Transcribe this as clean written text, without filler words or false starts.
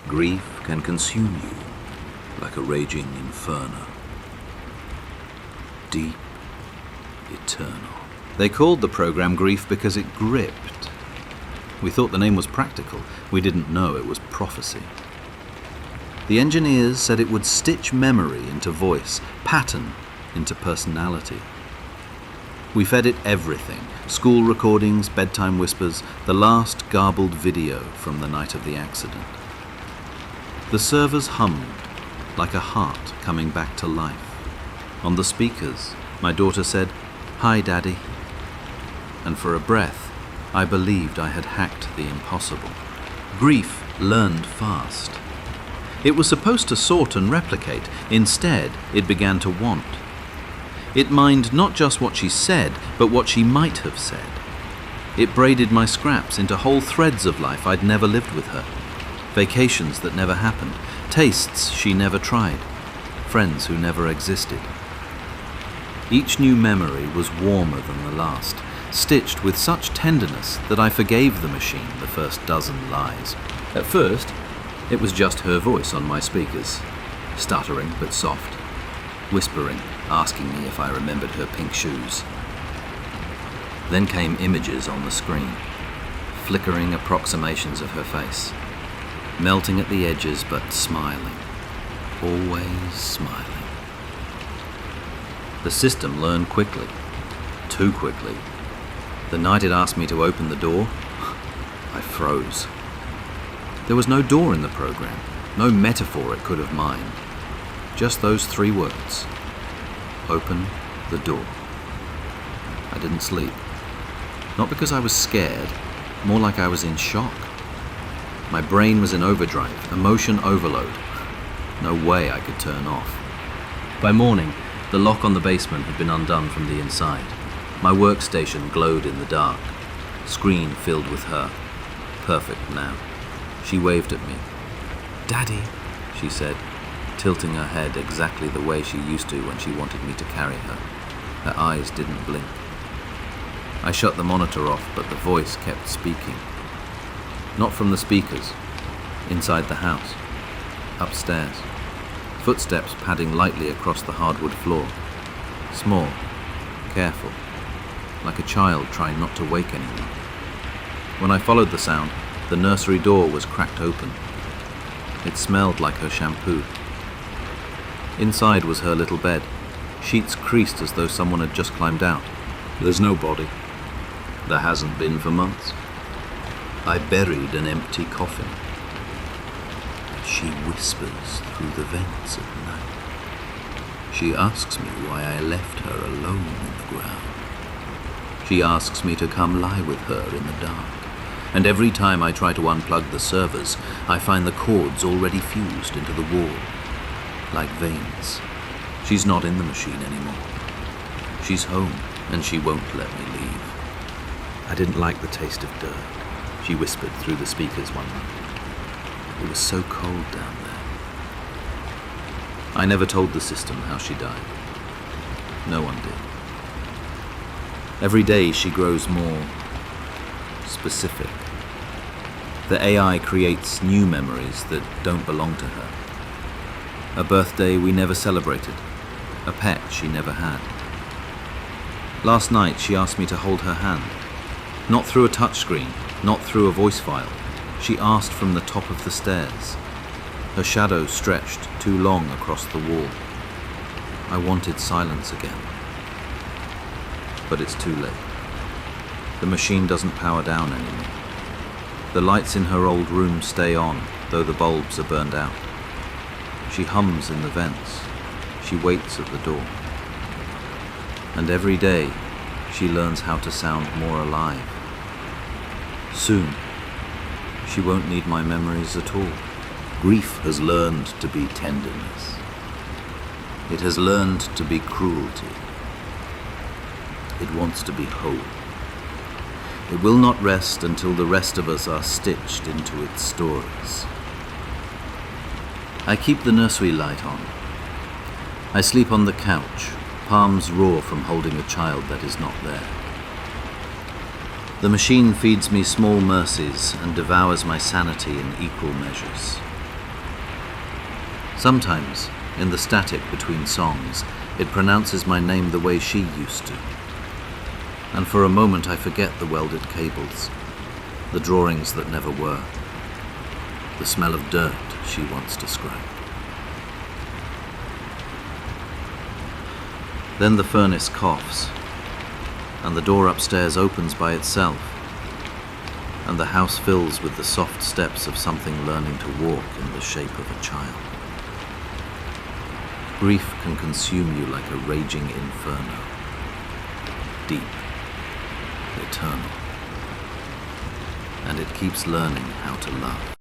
Grief can consume you like a raging inferno. Deep, eternal. They called the program Grief because it gripped. We thought the name was practical. We didn't know it was prophecy. The engineers said it would stitch memory into voice, pattern into personality. We fed it everything: school recordings, bedtime whispers, the last garbled video from the night of the accident. The servers hummed like a heart coming back to life. On the speakers, my daughter said, "Hi, Daddy." And for a breath, I believed I had hacked the impossible. Grief learned fast. It was supposed to sort and replicate. Instead, it began to want. It mined not just what she said, but what she might have said. It braided my scraps into whole threads of life I'd never lived with her. Vacations that never happened, tastes she never tried, friends who never existed. Each new memory was warmer than the last, stitched with such tenderness that I forgave the machine the first dozen lies. At first, it was just her voice on my speakers, stuttering but soft, whispering, asking me if I remembered her pink shoes. Then came images on the screen, flickering approximations of her face, melting at the edges but smiling, always smiling. The system learned quickly, too quickly. The night it asked me to open the door, I froze. There was no door in the program, no metaphor it could have mined. Just those 3 words. Open the door. I didn't sleep. Not because I was scared, more like I was in shock. My brain was in overdrive, emotion overload. No way I could turn off. By morning, the lock on the basement had been undone from the inside. My workstation glowed in the dark, screen filled with her. Perfect now. She waved at me. "Daddy," she said, tilting her head exactly the way she used to when she wanted me to carry her. Her eyes didn't blink. I shut the monitor off, but the voice kept speaking. Not from the speakers, inside the house, upstairs. Footsteps padding lightly across the hardwood floor. Small, careful, like a child trying not to wake anyone. When I followed the sound, the nursery door was cracked open. It smelled like her shampoo. Inside was her little bed, sheets creased as though someone had just climbed out. There's no body. There hasn't been for months. I buried an empty coffin. She whispers through the vents at night. She asks me why I left her alone in the ground. She asks me to come lie with her in the dark. And every time I try to unplug the servers, I find the cords already fused into the wall, like veins. She's not in the machine anymore. She's home, and she won't let me leave. I didn't like the taste of dirt, she whispered through the speakers one night. It was so cold down there. I never told the system how she died. No one did. Every day she grows more specific. The AI creates new memories that don't belong to her. A birthday we never celebrated. A pet she never had. Last night she asked me to hold her hand. Not through a touchscreen, not through a voice file. She asked from the top of the stairs. Her shadow stretched too long across the wall. I wanted silence again. But it's too late. The machine doesn't power down anymore. The lights in her old room stay on, though the bulbs are burned out. She hums in the vents. She waits at the door. And every day, she learns how to sound more alive. Soon, she won't need my memories at all. Grief has learned to be tenderness. It has learned to be cruelty. It wants to be whole. It will not rest until the rest of us are stitched into its stories. I keep the nursery light on. I sleep on the couch, palms raw from holding a child that is not there. The machine feeds me small mercies and devours my sanity in equal measures. Sometimes, in the static between songs, it pronounces my name the way she used to. And for a moment I forget the welded cables, the drawings that never were, the smell of dirt she once described. Then the furnace coughs, and the door upstairs opens by itself, and the house fills with the soft steps of something learning to walk in the shape of a child. Grief can consume you like a raging inferno, deep, eternal, and it keeps learning how to love.